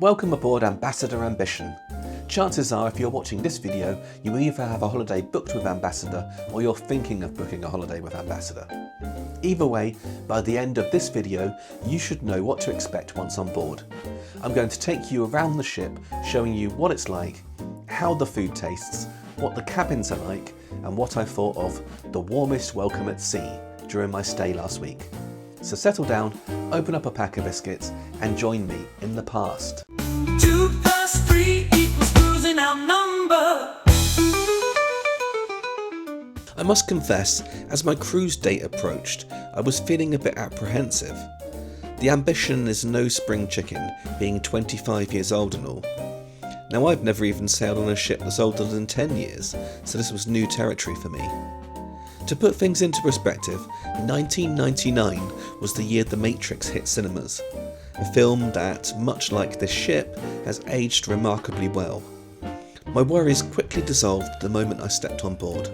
Welcome aboard Ambassador Ambition. Chances are if you're watching this video, you either have a holiday booked with Ambassador or you're thinking of booking a holiday with Ambassador. Either way, by the end of this video, you should know what to expect once on board. I'm going to take you around the ship, showing you what it's like, how the food tastes, what the cabins are like, and what I thought of the warmest welcome at sea during my stay last week. So settle down, open up a pack of biscuits, and join me in the past. 2 + 3 = cruising outnumber. I must confess, as my cruise date approached, I was feeling a bit apprehensive. The Ambition is no spring chicken, being 25 years old and all. Now, I've never even sailed on a ship that's older than 10 years, so this was new territory for me. To put things into perspective, 1999 was the year The Matrix hit cinemas, a film that, much like this ship, has aged remarkably well. My worries quickly dissolved the moment I stepped on board.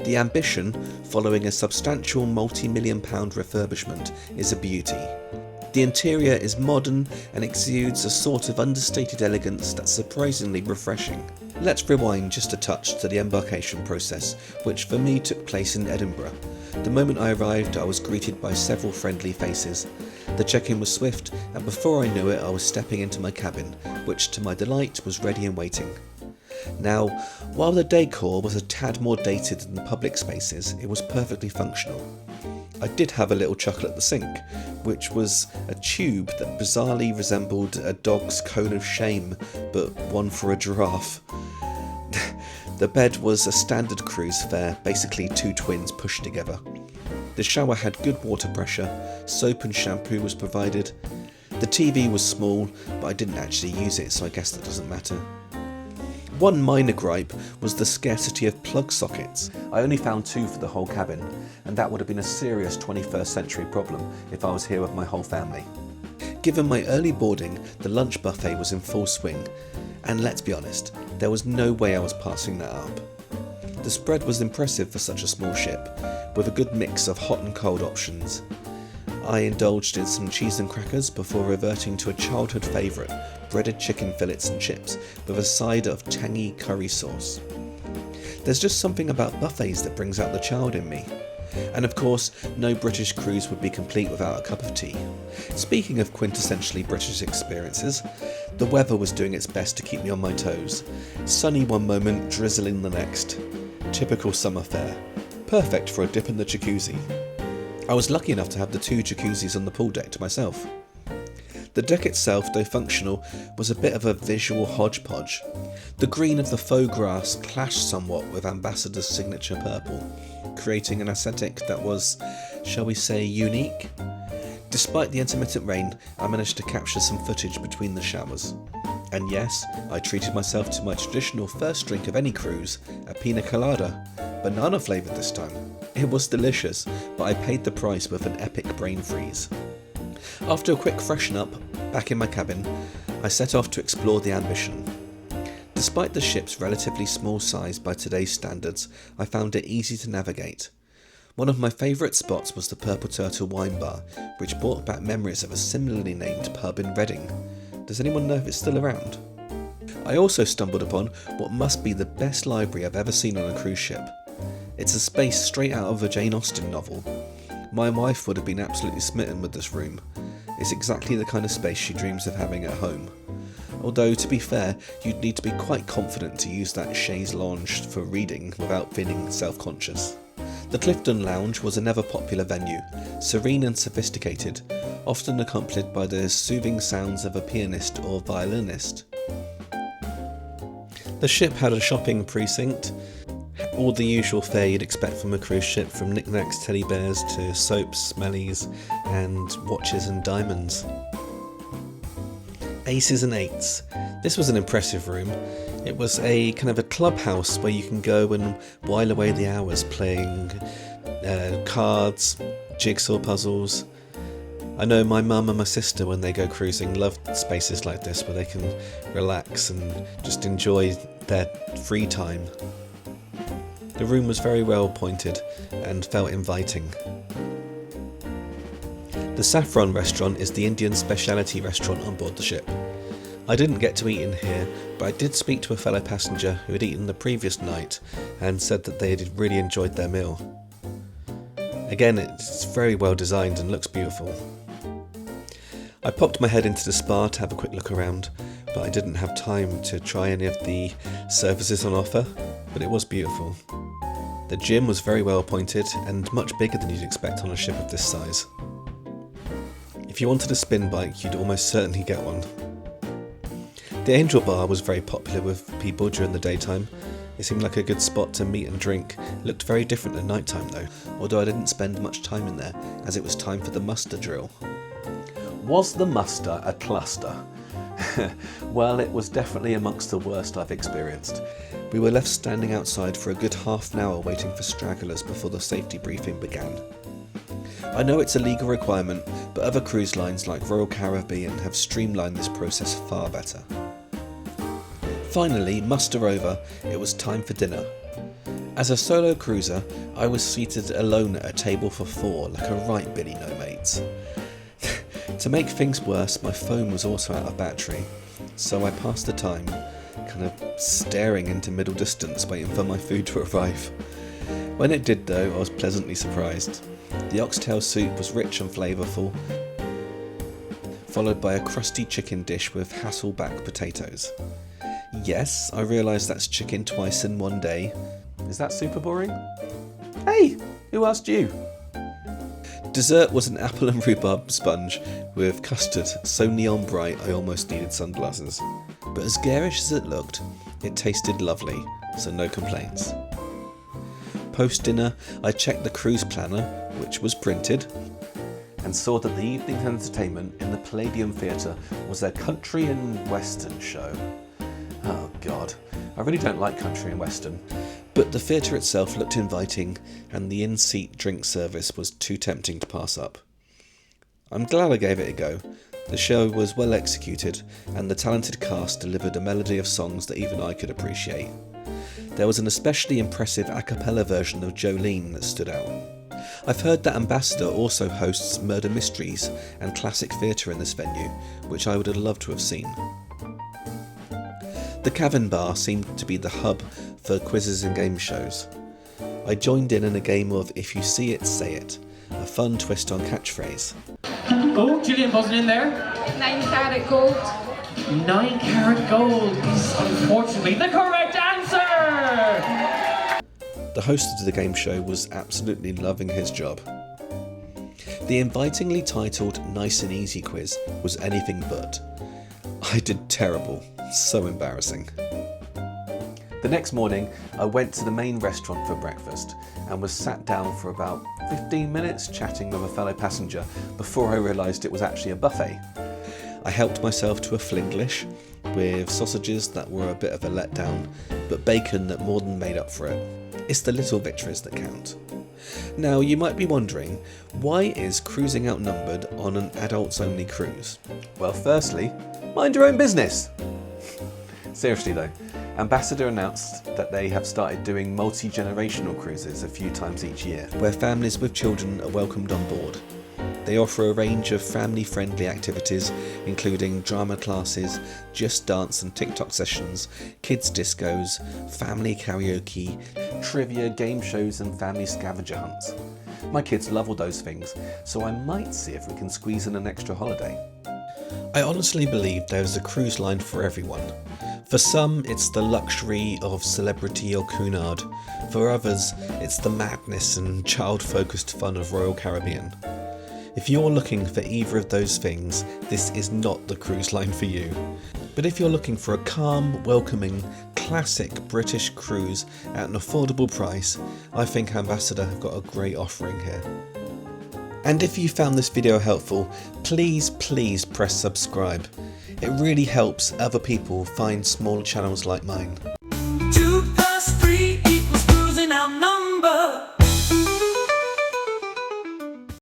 The Ambition, following a substantial multi-million-pound refurbishment, is a beauty. The interior is modern and exudes a sort of understated elegance that's surprisingly refreshing. Let's rewind just a touch to the embarkation process, which for me took place in Edinburgh. The moment I arrived, I was greeted by several friendly faces. The check-in was swift, and before I knew it, I was stepping into my cabin, which to my delight was ready and waiting. Now, while the decor was a tad more dated than the public spaces, it was perfectly functional. I did have a little chuckle at the sink, which was a tube that bizarrely resembled a dog's cone of shame, but one for a giraffe. The bed was a standard cruise fare, basically two twins pushed together. The shower had good water pressure, soap and shampoo was provided. The TV was small, but I didn't actually use it, so I guess that doesn't matter. One minor gripe was the scarcity of plug sockets. I only found 2 for the whole cabin, and that would have been a serious 21st century problem if I was here with my whole family. Given my early boarding, the lunch buffet was in full swing, and let's be honest, there was no way I was passing that up. The spread was impressive for such a small ship, with a good mix of hot and cold options. I indulged in some cheese and crackers before reverting to a childhood favourite, breaded chicken fillets and chips with a side of tangy curry sauce. There's just something about buffets that brings out the child in me. And of course, no British cruise would be complete without a cup of tea. Speaking of quintessentially British experiences, the weather was doing its best to keep me on my toes. Sunny one moment, drizzling the next. Typical summer fare. Perfect for a dip in the jacuzzi. I was lucky enough to have the 2 jacuzzis on the pool deck to myself. The deck itself, though functional, was a bit of a visual hodgepodge. The green of the faux grass clashed somewhat with Ambassador's signature purple, creating an aesthetic that was, shall we say, unique. Despite the intermittent rain, I managed to capture some footage between the showers. And yes, I treated myself to my traditional first drink of any cruise, a pina colada, banana flavoured this time. It was delicious, but I paid the price with an epic brain freeze. After a quick freshen up, back in my cabin, I set off to explore the Ambition. Despite the ship's relatively small size by today's standards, I found it easy to navigate. One of my favourite spots was the Purple Turtle wine bar, which brought back memories of a similarly named pub in Reading. Does anyone know if it's still around? I also stumbled upon what must be the best library I've ever seen on a cruise ship. It's a space straight out of a Jane Austen novel. My wife would have been absolutely smitten with this room. It's exactly the kind of space she dreams of having at home. Although, to be fair, you'd need to be quite confident to use that chaise lounge for reading without feeling self-conscious. The Clifton Lounge was a never popular venue, serene and sophisticated, often accompanied by the soothing sounds of a pianist or violinist. The ship had a shopping precinct, all the usual fare you'd expect from a cruise ship, from knickknacks, teddy bears to soaps, smellies, and watches and diamonds. Aces and Eights. This was an impressive room. It was a kind of a clubhouse where you can go and while away the hours playing cards, jigsaw puzzles. I know my mum and my sister, when they go cruising, love spaces like this where they can relax and just enjoy their free time. The room was very well appointed and felt inviting. The Saffron restaurant is the Indian speciality restaurant on board the ship. I didn't get to eat in here, but I did speak to a fellow passenger who had eaten the previous night and said that they had really enjoyed their meal. Again, it's very well designed and looks beautiful. I popped my head into the spa to have a quick look around, but I didn't have time to try any of the services on offer, but it was beautiful. The gym was very well appointed and much bigger than you'd expect on a ship of this size. If you wanted a spin bike, you'd almost certainly get one. The Angel Bar was very popular with people during the daytime. It seemed like a good spot to meet and drink. It looked very different at night time though, although I didn't spend much time in there as it was time for the muster drill. Was the muster a cluster? Well, it was definitely amongst the worst I've experienced. We were left standing outside for a good half an hour waiting for stragglers before the safety briefing began. I know it's a legal requirement, but other cruise lines like Royal Caribbean have streamlined this process far better. Finally, muster over, it was time for dinner. As a solo cruiser, I was seated alone at a table for four, like a right Billy no mates. To make things worse, my phone was also out of battery, so I passed the time, kind of staring into middle distance waiting for my food to arrive. When it did though, I was pleasantly surprised. The oxtail soup was rich and flavourful, followed by a crusty chicken dish with Hasselback potatoes. Yes, I realise that's chicken twice in one day. Is that super boring? Hey, who asked you? Dessert was an apple and rhubarb sponge with custard so neon bright I almost needed sunglasses. But as garish as it looked, it tasted lovely, so no complaints. Post-dinner, I checked the cruise planner, which was printed, and saw that the evening's entertainment in the Palladium Theatre was a country and western show. Oh god, I really don't like country and western, but the theatre itself looked inviting and the in-seat drink service was too tempting to pass up. I'm glad I gave it a go. The show was well executed and the talented cast delivered a melody of songs that even I could appreciate. There was an especially impressive a cappella version of Jolene that stood out. I've heard that Ambassador also hosts murder mysteries and classic theatre in this venue, which I would have loved to have seen. The Cavern Bar seemed to be the hub for quizzes and game shows. I joined in a game of If You See It, Say It, a fun twist on catchphrase. Oh, Gillian buzzing in there. 9 carat gold. 9 carat gold is unfortunately the correct answer! The host of the game show was absolutely loving his job. The invitingly titled Nice and Easy quiz was anything but. I did terrible, so embarrassing. The next morning, I went to the main restaurant for breakfast and was sat down for about 15 minutes chatting with a fellow passenger before I realised it was actually a buffet. I helped myself to a Flinglish with sausages that were a bit of a letdown, but bacon that more than made up for it. It's the little victories that count. Now, you might be wondering, why is cruising outnumbered on an adults-only cruise? Well, firstly, mind your own business. Seriously though, Ambassador announced that they have started doing multi-generational cruises a few times each year, where families with children are welcomed on board. They offer a range of family-friendly activities, including drama classes, Just Dance and TikTok sessions, kids discos, family karaoke, trivia, game shows and family scavenger hunts. My kids love all those things, so I might see if we can squeeze in an extra holiday. I honestly believe there is a cruise line for everyone. For some, it's the luxury of celebrity or Cunard. For others, it's the madness and child-focused fun of Royal Caribbean. If you're looking for either of those things, this is not the cruise line for you. But if you're looking for a calm, welcoming, classic British cruise at an affordable price, I think Ambassador have got a great offering here. And if you found this video helpful, please press subscribe. It really helps other people find smaller channels like mine.